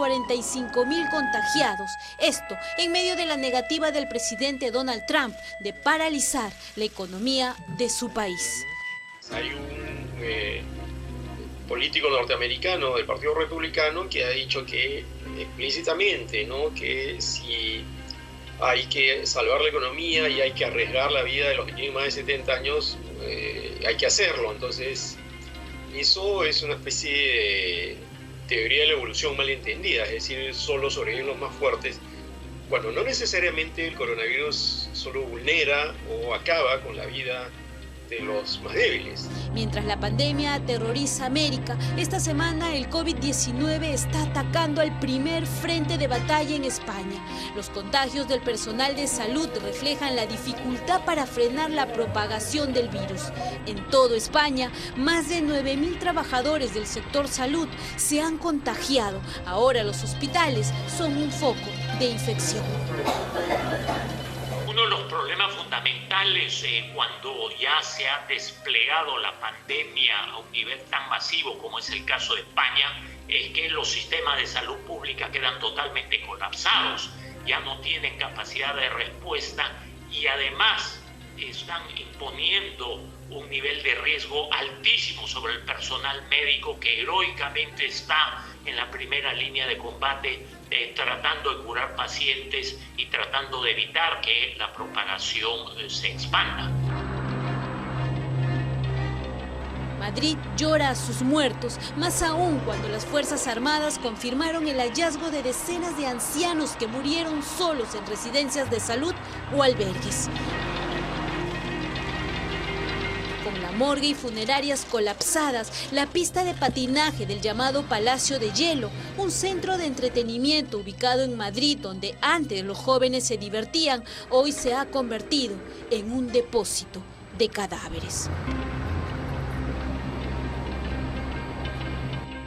45.000 contagiados. Esto en medio de la negativa del presidente Donald Trump de paralizar la economía de su país. Hay un político norteamericano del Partido Republicano que ha dicho que explícitamente, ¿no?, que si hay que salvar la economía y hay que arriesgar la vida de los que tienen más de 70 años, hay que hacerlo. Entonces, eso es una especie de teoría de la evolución malentendida, es decir, solo sobreviven los más fuertes, cuando no necesariamente el coronavirus solo vulnera o acaba con la vida de los más débiles. Mientras la pandemia aterroriza a América, esta semana el COVID-19 está atacando al primer frente de batalla en España. Los contagios del personal de salud reflejan la dificultad para frenar la propagación del virus. En toda España, más de 9.000 trabajadores del sector salud se han contagiado. Ahora los hospitales son un foco de infección. Uno de los problemas fundamentales cuando ya se ha desplegado la pandemia a un nivel tan masivo como es el caso de España es que los sistemas de salud pública quedan totalmente colapsados, ya no tienen capacidad de respuesta y además están imponiendo un nivel de riesgo altísimo sobre el personal médico que heroicamente está en la primera línea de combate tratando de curar pacientes y tratando de evitar que la propagación se expanda. Madrid llora a sus muertos, más aún cuando las Fuerzas Armadas confirmaron el hallazgo de decenas de ancianos que murieron solos en residencias de salud o albergues. Con la morgue y funerarias colapsadas, la pista de patinaje del llamado Palacio de Hielo, un centro de entretenimiento ubicado en Madrid donde antes los jóvenes se divertían, hoy se ha convertido en un depósito de cadáveres.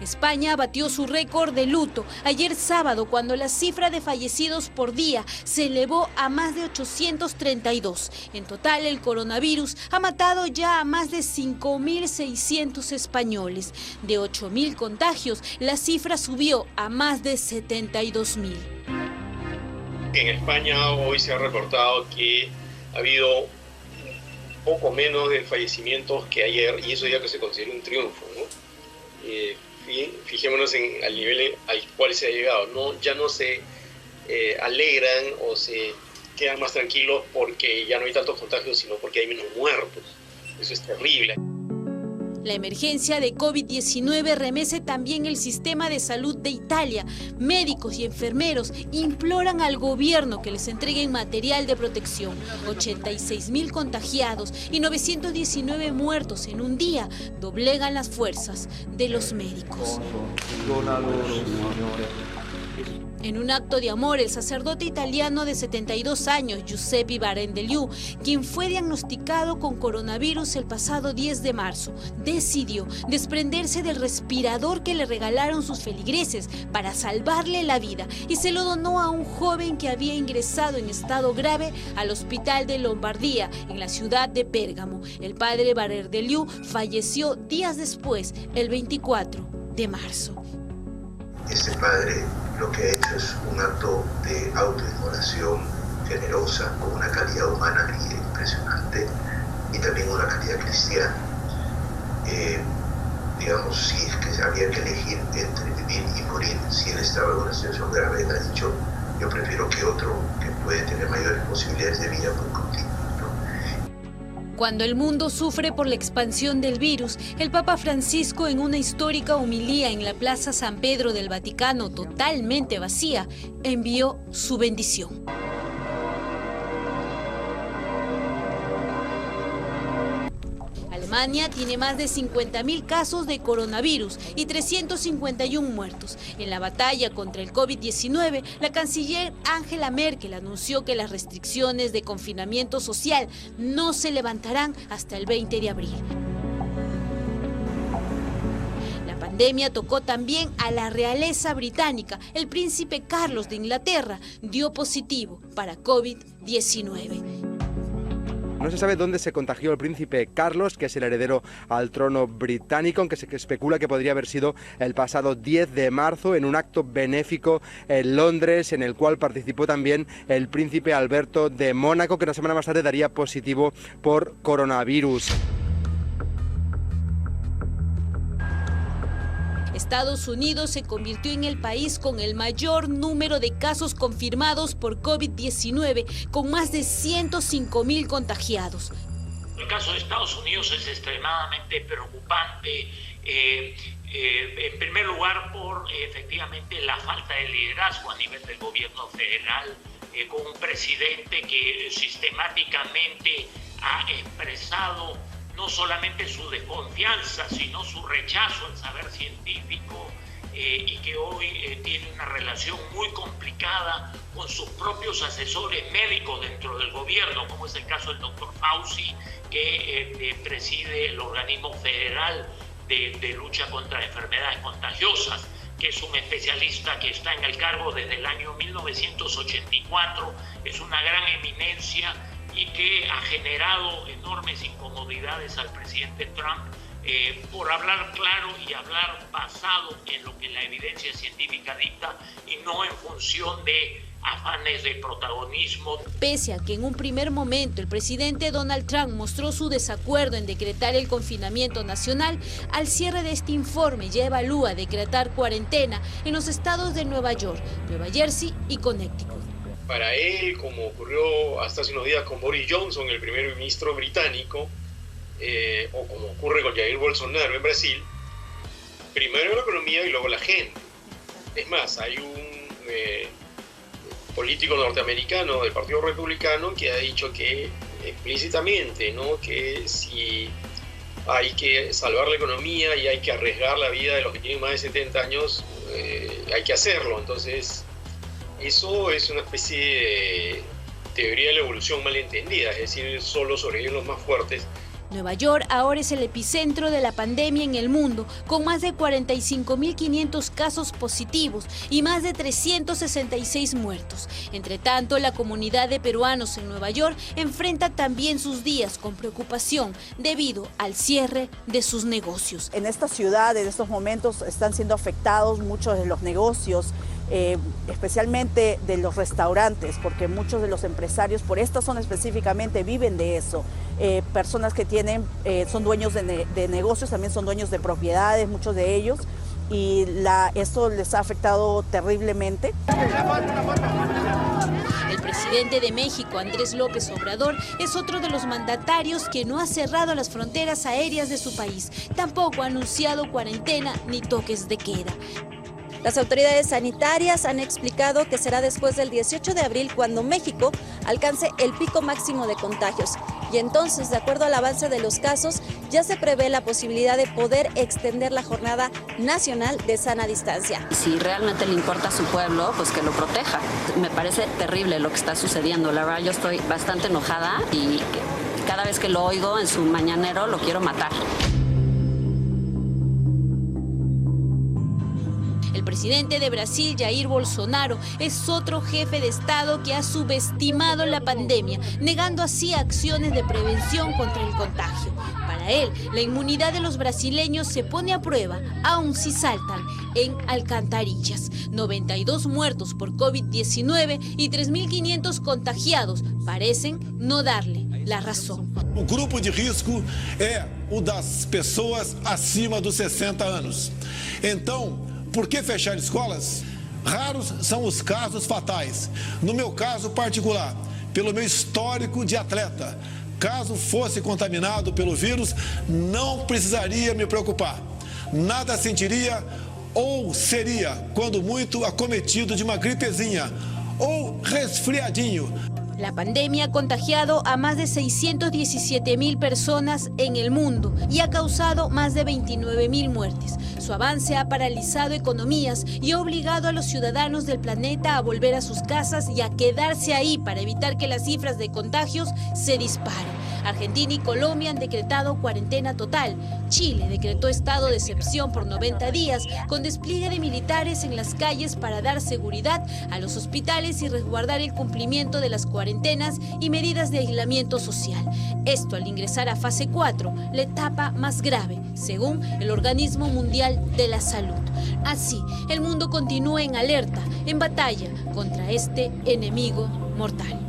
España batió su récord de luto ayer sábado cuando la cifra de fallecidos por día se elevó a más de 832. En total, el coronavirus ha matado ya a más de 5.600 españoles. De 8.000 contagios, la cifra subió a más de 72.000. En España hoy se ha reportado que ha habido poco menos de fallecimientos que ayer, y eso ya que se considera un triunfo, ¿no? Fijémonos en el nivel al cual se ha llegado. Ya no se alegran o se quedan más tranquilos porque ya no hay tantos contagios, sino porque hay menos muertos. Eso es terrible. La emergencia de COVID-19 remece también el sistema de salud de Italia. Médicos y enfermeros imploran al gobierno que les entreguen material de protección. 86.000 contagiados y 919 muertos en un día doblegan las fuerzas de los médicos. En un acto de amor, el sacerdote italiano de 72 años, Giuseppe Barendeliu, quien fue diagnosticado con coronavirus el pasado 10 de marzo, decidió desprenderse del respirador que le regalaron sus feligreses para salvarle la vida y se lo donó a un joven que había ingresado en estado grave al hospital de Lombardía, en la ciudad de Pérgamo. El padre Barendeliu falleció días después, el 24 de marzo. Este padre lo que ha hecho es un acto de autoinmolación generosa, con una calidad humana impresionante y también una calidad cristiana. Digamos, si es que había que elegir entre vivir y morir, si él estaba en una situación grave, él ha dicho, yo prefiero que otro que puede tener mayores posibilidades de vida por continuo. Cuando el mundo sufre por la expansión del virus, el Papa Francisco, en una histórica homilía en la Plaza San Pedro del Vaticano, totalmente vacía, envió su bendición. Alemania tiene más de 50.000 casos de coronavirus y 351 muertos. En la batalla contra el COVID-19, la canciller Angela Merkel anunció que las restricciones de confinamiento social no se levantarán hasta el 20 de abril. La pandemia tocó también a la realeza británica. El príncipe Carlos de Inglaterra dio positivo para COVID-19. No se sabe dónde se contagió el príncipe Carlos, que es el heredero al trono británico, aunque se especula que podría haber sido el pasado 10 de marzo en un acto benéfico en Londres, en el cual participó también el príncipe Alberto de Mónaco, que una semana más tarde daría positivo por coronavirus. Estados Unidos se convirtió en el país con el mayor número de casos confirmados por COVID-19, con más de 105.000 contagiados. El caso de Estados Unidos es extremadamente preocupante, en primer lugar por efectivamente la falta de liderazgo a nivel del gobierno federal, con un presidente que sistemáticamente ha expresado no solamente su desconfianza, sino su rechazo al saber científico y que hoy tiene una relación muy complicada con sus propios asesores médicos dentro del gobierno, como es el caso del doctor Fauci, que preside el organismo federal de lucha contra enfermedades contagiosas, que es un especialista que está en el cargo desde el año 1984, es una gran eminencia y que ha generado enormes incomodidades al presidente Trump por hablar claro y hablar basado en lo que la evidencia científica dicta y no en función de afanes de protagonismo. Pese a que en un primer momento el presidente Donald Trump mostró su desacuerdo en decretar el confinamiento nacional, al cierre de este informe ya evalúa decretar cuarentena en los estados de Nueva York, Nueva Jersey y Connecticut. Para él, como ocurrió hasta hace unos días con Boris Johnson, el primer ministro británico, o como ocurre con Jair Bolsonaro en Brasil, primero la economía y luego la gente. Es más, hay un político norteamericano del Partido Republicano que ha dicho que explícitamente, ¿no?, que si hay que salvar la economía y hay que arriesgar la vida de los que tienen más de 70 años, hay que hacerlo. Entonces, eso es una especie de teoría de la evolución malentendida, es decir, solo sobreviven los más fuertes. Nueva York ahora es el epicentro de la pandemia en el mundo, con más de 45.500 casos positivos y más de 366 muertos. Entre tanto, la comunidad de peruanos en Nueva York enfrenta también sus días con preocupación debido al cierre de sus negocios. En esta ciudad, en estos momentos, están siendo afectados muchos de los negocios, especialmente de los restaurantes, porque muchos de los empresarios, por esta zona específicamente, viven de eso. Personas que son dueños de negocios, también son dueños de propiedades, muchos de ellos, y esto les ha afectado terriblemente. El presidente de México, Andrés López Obrador, es otro de los mandatarios que no ha cerrado las fronteras aéreas de su país. Tampoco ha anunciado cuarentena ni toques de queda. Las autoridades sanitarias han explicado que será después del 18 de abril cuando México alcance el pico máximo de contagios. Y entonces, de acuerdo al avance de los casos, ya se prevé la posibilidad de poder extender la jornada nacional de sana distancia. Si realmente le importa a su pueblo, pues que lo proteja. Me parece terrible lo que está sucediendo. La verdad, yo estoy bastante enojada y cada vez que lo oigo en su mañanero lo quiero matar. El presidente de Brasil, Jair Bolsonaro, es otro jefe de Estado que ha subestimado la pandemia, negando así acciones de prevención contra el contagio. Para él, la inmunidad de los brasileños se pone a prueba, aun si saltan en alcantarillas. 92 muertos por COVID-19 y 3.500 contagiados parecen no darle la razón. O grupo de risco é o das pessoas acima dos 60 anos. Então, por que fechar escolas? Raros são os casos fatais. No meu caso particular, pelo meu histórico de atleta, caso fosse contaminado pelo vírus, não precisaria me preocupar. Nada sentiria ou seria, quando muito, acometido de uma gripezinha ou resfriadinho. La pandemia ha contagiado a más de 617.000 personas en el mundo y ha causado más de 29.000 muertes. Su avance ha paralizado economías y ha obligado a los ciudadanos del planeta a volver a sus casas y a quedarse ahí para evitar que las cifras de contagios se disparen. Argentina y Colombia han decretado cuarentena total. Chile decretó estado de excepción por 90 días, con despliegue de militares en las calles para dar seguridad a los hospitales y resguardar el cumplimiento de las cuarentenas y medidas de aislamiento social. Esto al ingresar a fase 4, la etapa más grave, según el Organismo Mundial de la Salud. Así, el mundo continúa en alerta, en batalla contra este enemigo mortal.